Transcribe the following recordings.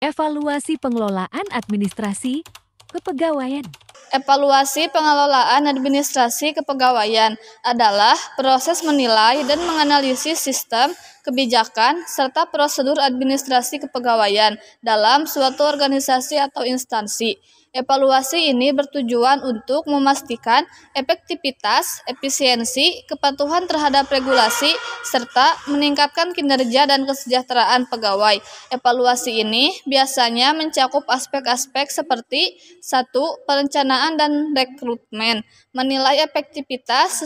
Evaluasi pengelolaan administrasi kepegawaian. Evaluasi pengelolaan administrasi kepegawaian adalah proses menilai dan menganalisis sistem, kebijakan, serta prosedur administrasi kepegawaian dalam suatu organisasi atau instansi. Evaluasi ini bertujuan untuk memastikan efektivitas, efisiensi, kepatuhan terhadap regulasi, serta meningkatkan kinerja dan kesejahteraan pegawai. Evaluasi ini biasanya mencakup aspek-aspek seperti 1. Perencanaan dan rekrutmen, menilai efektivitas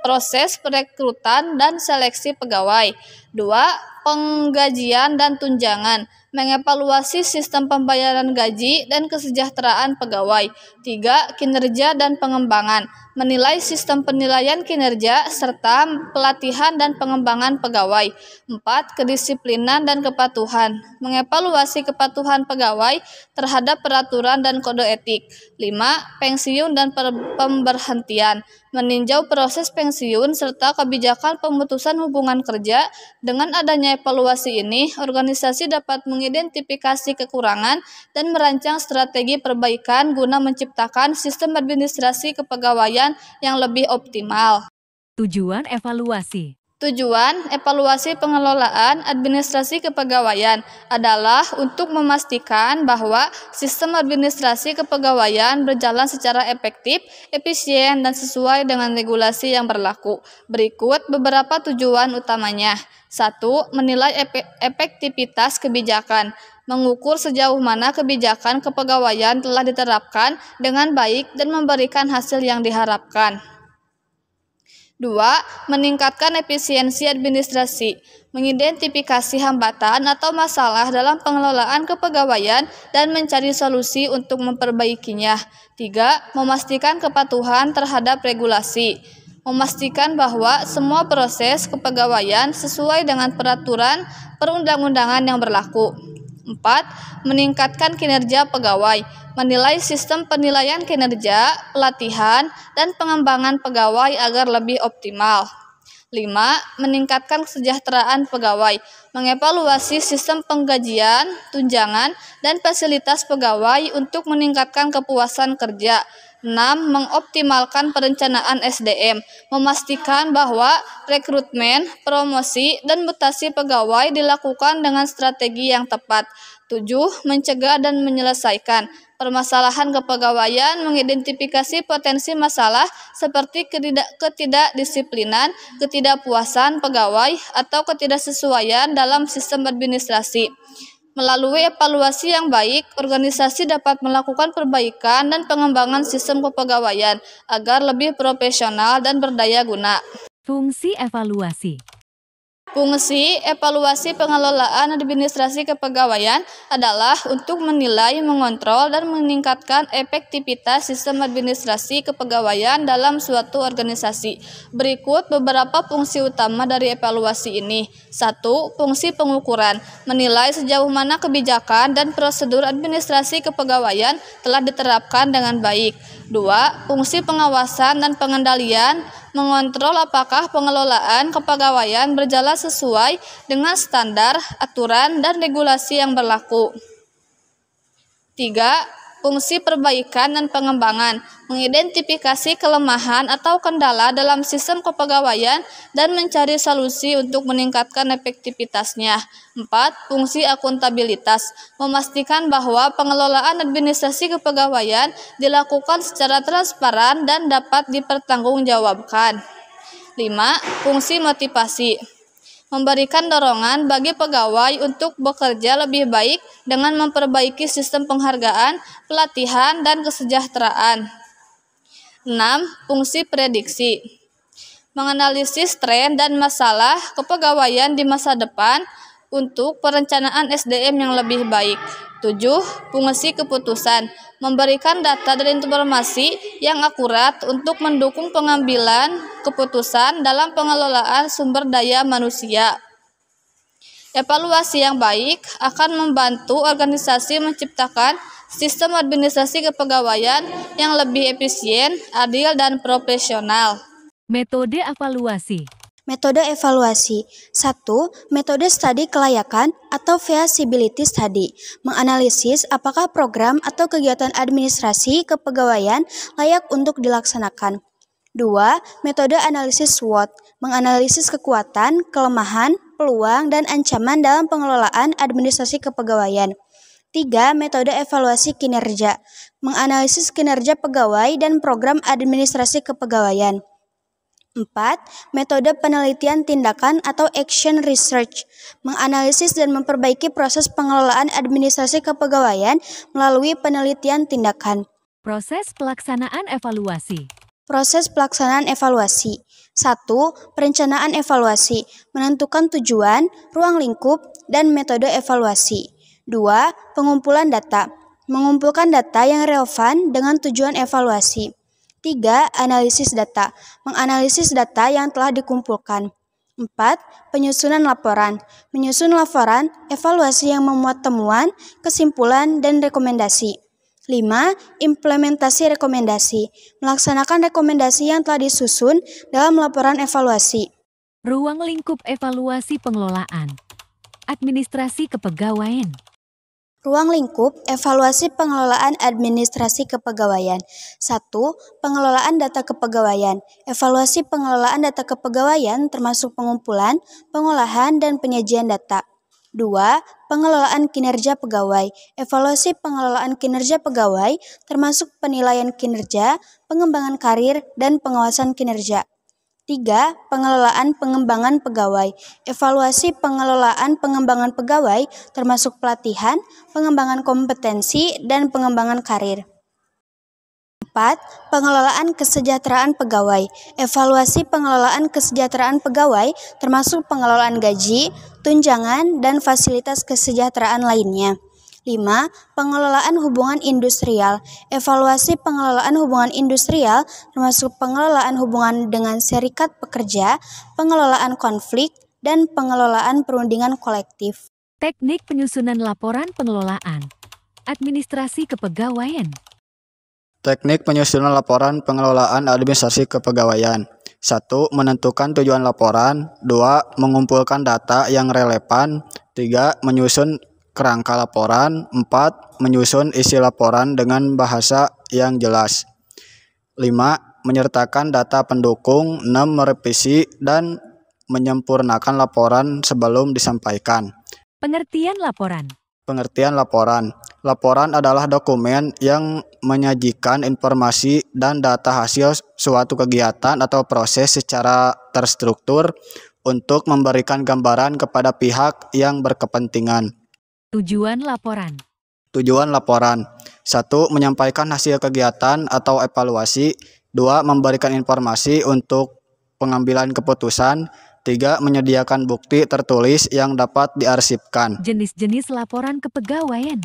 proses perekrutan dan seleksi pegawai. 2. Penggajian dan tunjangan, mengevaluasi sistem pembayaran gaji dan kesejahteraan pegawai. 3. Kinerja dan pengembangan, menilai sistem penilaian kinerja serta pelatihan dan pengembangan pegawai. 4. Kedisiplinan dan kepatuhan, mengevaluasi kepatuhan pegawai terhadap peraturan dan kode etik. 5. Pensiun dan pemberhentian, meninjau proses pensiun serta kebijakan pemutusan hubungan kerja. Dengan adanya evaluasi ini, organisasi dapat mengidentifikasi kekurangan dan merancang strategi perbaikan guna menciptakan sistem administrasi kepegawaian yang lebih optimal. Tujuan evaluasi. Tujuan evaluasi pengelolaan administrasi kepegawaian adalah untuk memastikan bahwa sistem administrasi kepegawaian berjalan secara efektif, efisien, dan sesuai dengan regulasi yang berlaku. Berikut beberapa tujuan utamanya. 1. Menilai efektivitas kebijakan, mengukur sejauh mana kebijakan kepegawaian telah diterapkan dengan baik dan memberikan hasil yang diharapkan. 2. Meningkatkan efisiensi administrasi, mengidentifikasi hambatan atau masalah dalam pengelolaan kepegawaian dan mencari solusi untuk memperbaikinya. 3. Memastikan kepatuhan terhadap regulasi, memastikan bahwa semua proses kepegawaian sesuai dengan peraturan perundang-undangan yang berlaku. 4. Meningkatkan kinerja pegawai, menilai sistem penilaian kinerja, pelatihan, dan pengembangan pegawai agar lebih optimal. 5. Meningkatkan kesejahteraan pegawai, mengevaluasi sistem penggajian, tunjangan, dan fasilitas pegawai untuk meningkatkan kepuasan kerja. 6. Mengoptimalkan perencanaan SDM, memastikan bahwa rekrutmen, promosi, dan mutasi pegawai dilakukan dengan strategi yang tepat. 7. Mencegah dan menyelesaikan permasalahan kepegawaian, mengidentifikasi potensi masalah seperti ketidakdisiplinan, ketidakpuasan pegawai, atau ketidaksesuaian dalam sistem administrasi. Melalui evaluasi yang baik, organisasi dapat melakukan perbaikan dan pengembangan sistem kepegawaian agar lebih profesional dan berdaya guna. Fungsi evaluasi. Fungsi evaluasi pengelolaan administrasi kepegawaian adalah untuk menilai, mengontrol, dan meningkatkan efektivitas sistem administrasi kepegawaian dalam suatu organisasi. Berikut beberapa fungsi utama dari evaluasi ini. 1. Fungsi pengukuran, menilai sejauh mana kebijakan dan prosedur administrasi kepegawaian telah diterapkan dengan baik. 2. Fungsi pengawasan dan pengendalian, mengontrol apakah pengelolaan kepegawaian berjalan sesuai dengan standar, aturan, dan regulasi yang berlaku. 3. Fungsi perbaikan dan pengembangan, mengidentifikasi kelemahan atau kendala dalam sistem kepegawaian dan mencari solusi untuk meningkatkan efektivitasnya. 4. Fungsi akuntabilitas, memastikan bahwa pengelolaan administrasi kepegawaian dilakukan secara transparan dan dapat dipertanggungjawabkan. 5. Fungsi motivasi, memberikan dorongan bagi pegawai untuk bekerja lebih baik dengan memperbaiki sistem penghargaan, pelatihan, dan kesejahteraan. 6. Fungsi prediksi, menganalisis tren dan masalah kepegawaian di masa depan untuk perencanaan SDM yang lebih baik. 7. Fungsi keputusan, memberikan data dan informasi yang akurat untuk mendukung pengambilan keputusan dalam pengelolaan sumber daya manusia. Evaluasi yang baik akan membantu organisasi menciptakan sistem administrasi kepegawaian yang lebih efisien, adil, dan profesional. Metode evaluasi. Metode evaluasi. 1. Metode studi kelayakan atau feasibility study. Menganalisis apakah program atau kegiatan administrasi kepegawaian layak untuk dilaksanakan. 2. Metode analisis SWOT. Menganalisis kekuatan, kelemahan, peluang, dan ancaman dalam pengelolaan administrasi kepegawaian. 3. Metode evaluasi kinerja. Menganalisis kinerja pegawai dan program administrasi kepegawaian. 4. Metode penelitian tindakan atau action research. Menganalisis dan memperbaiki proses pengelolaan administrasi kepegawaian melalui penelitian tindakan. Proses pelaksanaan evaluasi. Proses pelaksanaan evaluasi. 1. Perencanaan evaluasi. Menentukan tujuan, ruang lingkup, dan metode evaluasi. 2. Pengumpulan data. Mengumpulkan data yang relevan dengan tujuan evaluasi. 3. Analisis data. Menganalisis data yang telah dikumpulkan. 4. Penyusunan laporan. Menyusun laporan evaluasi yang memuat temuan, kesimpulan, dan rekomendasi. 5. Implementasi rekomendasi. Melaksanakan rekomendasi yang telah disusun dalam laporan evaluasi. Ruang lingkup evaluasi pengelolaan. Administrasi kepegawaian. Ruang lingkup evaluasi pengelolaan administrasi kepegawaian. 1. Pengelolaan data kepegawaian. Evaluasi pengelolaan data kepegawaian termasuk pengumpulan, pengolahan, dan penyajian data. 2. Pengelolaan kinerja pegawai. Evaluasi pengelolaan kinerja pegawai termasuk penilaian kinerja, pengembangan karir, dan pengawasan kinerja. 3. Pengelolaan pengembangan pegawai. Evaluasi pengelolaan pengembangan pegawai termasuk pelatihan, pengembangan kompetensi, dan pengembangan karir. 4. Pengelolaan kesejahteraan pegawai. Evaluasi pengelolaan kesejahteraan pegawai termasuk pengelolaan gaji, tunjangan, dan fasilitas kesejahteraan lainnya. 5. Pengelolaan hubungan industrial. Evaluasi pengelolaan hubungan industrial termasuk pengelolaan hubungan dengan serikat pekerja, pengelolaan konflik, dan pengelolaan perundingan kolektif. Teknik penyusunan laporan pengelolaan. Administrasi kepegawaian. Teknik penyusunan laporan pengelolaan administrasi kepegawaian. 1. Menentukan tujuan laporan. 2. Mengumpulkan data yang relevan. 3. Menyusun kerangka laporan. 4. Menyusun isi laporan dengan bahasa yang jelas. 5. Menyertakan data pendukung. 6. Merevisi dan menyempurnakan laporan sebelum disampaikan. Pengertian laporan. Pengertian laporan. Laporan adalah dokumen yang menyajikan informasi dan data hasil suatu kegiatan atau proses secara terstruktur untuk memberikan gambaran kepada pihak yang berkepentingan. Tujuan laporan. Tujuan laporan. 1. Menyampaikan hasil kegiatan atau evaluasi. 2. Memberikan informasi untuk pengambilan keputusan. 3. Menyediakan bukti tertulis yang dapat diarsipkan. Jenis-jenis laporan kepegawaian.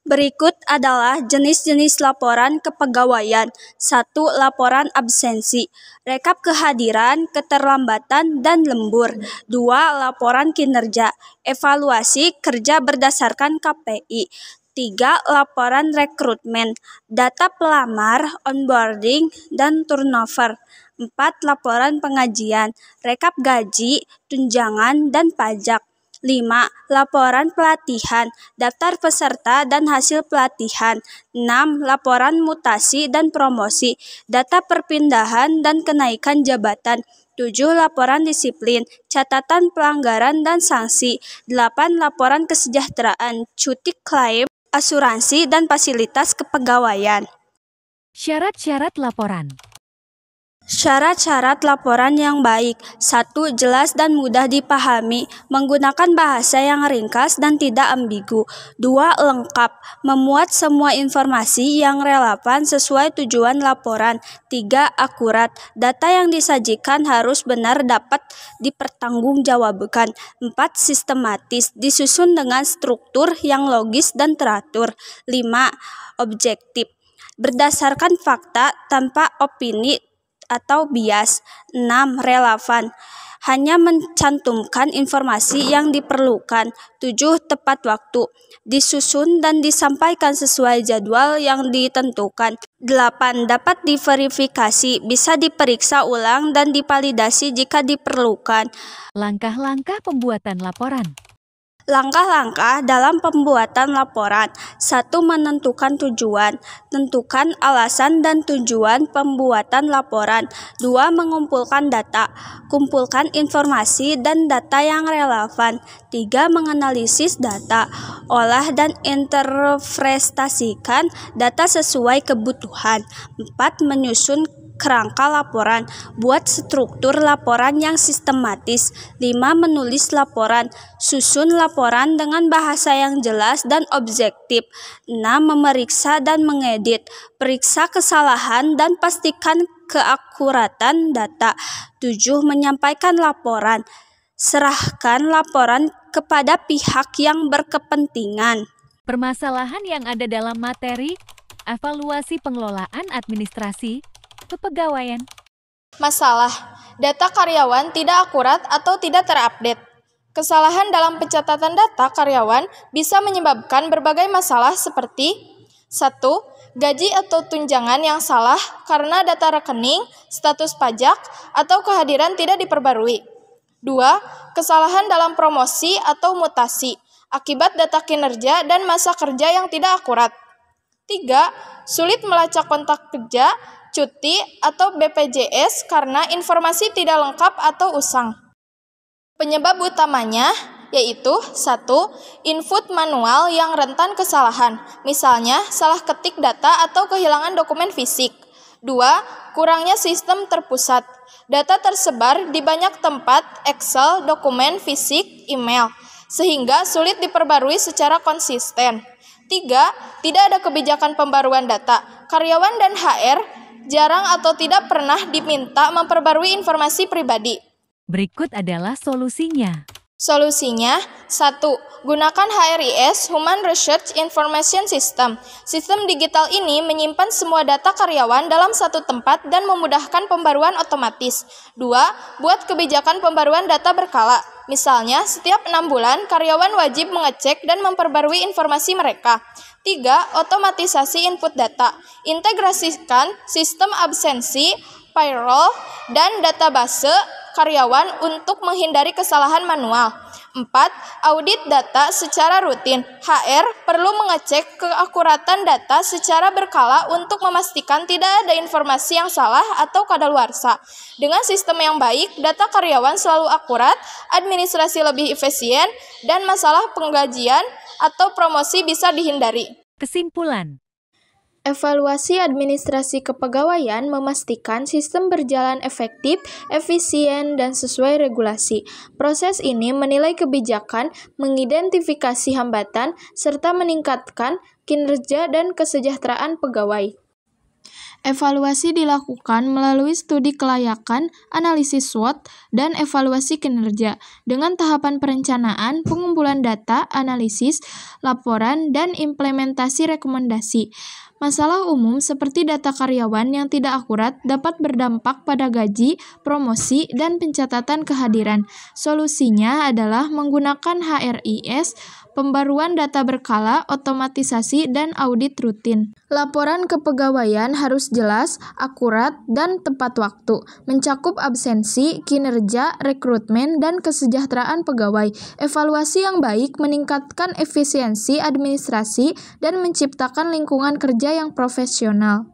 Berikut adalah jenis-jenis laporan kepegawaian. 1. Laporan absensi. Rekap kehadiran, keterlambatan, dan lembur. 2. Laporan kinerja. Evaluasi kerja berdasarkan KPI. 3. Laporan rekrutmen. Data pelamar, onboarding, dan turnover. 4. Laporan pengajian. Rekap gaji, tunjangan, dan pajak. 5. Laporan pelatihan, daftar peserta dan hasil pelatihan. 6. Laporan mutasi dan promosi, data perpindahan dan kenaikan jabatan. 7. Laporan disiplin, catatan pelanggaran dan sanksi. 8. Laporan kesejahteraan, cuti klaim, asuransi dan fasilitas kepegawaian. Syarat-syarat laporan. Syarat-syarat laporan yang baik. 1. Jelas dan mudah dipahami, menggunakan bahasa yang ringkas dan tidak ambigu. 2. Lengkap, memuat semua informasi yang relevan sesuai tujuan laporan. 3. Akurat, data yang disajikan harus benar dapat dipertanggungjawabkan. 4. Sistematis, disusun dengan struktur yang logis dan teratur. 5. Objektif, berdasarkan fakta tanpa opini atau bias. 6. Relevan, hanya mencantumkan informasi yang diperlukan. 7. Tepat waktu. Disusun dan disampaikan sesuai jadwal yang ditentukan. 8. Dapat diverifikasi, bisa diperiksa ulang dan divalidasi jika diperlukan. Langkah-langkah pembuatan laporan. Langkah-langkah dalam pembuatan laporan. 1. Menentukan tujuan. Tentukan alasan dan tujuan pembuatan laporan. 2. Mengumpulkan data. Kumpulkan informasi dan data yang relevan. 3. Menganalisis data. Olah dan interpretasikan data sesuai kebutuhan. 4. Menyusun kerangka laporan. Buat struktur laporan yang sistematis. 5. Menulis laporan. Susun laporan dengan bahasa yang jelas dan objektif. 6. Memeriksa dan mengedit. Periksa kesalahan dan pastikan keakuratan data. 7. Menyampaikan laporan. Serahkan laporan kepada pihak yang berkepentingan. Permasalahan yang ada dalam materi, evaluasi pengelolaan administrasi kepegawaian. Masalah, data karyawan tidak akurat atau tidak terupdate. Kesalahan dalam pencatatan data karyawan bisa menyebabkan berbagai masalah seperti 1. Gaji atau tunjangan yang salah karena data rekening, status pajak, atau kehadiran tidak diperbarui. 2. Kesalahan dalam promosi atau mutasi akibat data kinerja dan masa kerja yang tidak akurat. 3. Sulit melacak kontak kerja, cuti, atau BPJS karena informasi tidak lengkap atau usang. Penyebab utamanya yaitu 1. Input manual yang rentan kesalahan, misalnya salah ketik data atau kehilangan dokumen fisik. 2. Kurangnya sistem terpusat. Data tersebar di banyak tempat, Excel, dokumen fisik, email, sehingga sulit diperbarui secara konsisten. 3. Tidak ada kebijakan pembaruan data. Karyawan dan HR jarang atau tidak pernah diminta memperbarui informasi pribadi. Berikut adalah solusinya. Solusinya, 1. Gunakan HRIS, Human Research Information System. Sistem digital ini menyimpan semua data karyawan dalam satu tempat dan memudahkan pembaruan otomatis. 2. Buat kebijakan pembaruan data berkala. Misalnya, setiap 6 bulan, karyawan wajib mengecek dan memperbarui informasi mereka. 3. Otomatisasi input data. Integrasikan sistem absensi, payroll, dan database karyawan untuk menghindari kesalahan manual. 4. Audit data secara rutin. HR perlu mengecek keakuratan data secara berkala untuk memastikan tidak ada informasi yang salah atau kadaluarsa. Dengan sistem yang baik, data karyawan selalu akurat, administrasi lebih efisien, dan masalah penggajian atau promosi bisa dihindari. Kesimpulan. Evaluasi administrasi kepegawaian memastikan sistem berjalan efektif, efisien, dan sesuai regulasi. Proses ini menilai kebijakan, mengidentifikasi hambatan, serta meningkatkan kinerja dan kesejahteraan pegawai. Evaluasi dilakukan melalui studi kelayakan, analisis SWOT, dan evaluasi kinerja dengan tahapan perencanaan, pengumpulan data, analisis, laporan, dan implementasi rekomendasi. Masalah umum seperti data karyawan yang tidak akurat dapat berdampak pada gaji, promosi, dan pencatatan kehadiran. Solusinya adalah menggunakan HRIS, pembaruan data berkala, otomatisasi, dan audit rutin. Laporan kepegawaian harus jelas, akurat, dan tepat waktu, mencakup absensi, kinerja, rekrutmen, dan kesejahteraan pegawai. Evaluasi yang baik meningkatkan efisiensi administrasi dan menciptakan lingkungan kerja yang profesional.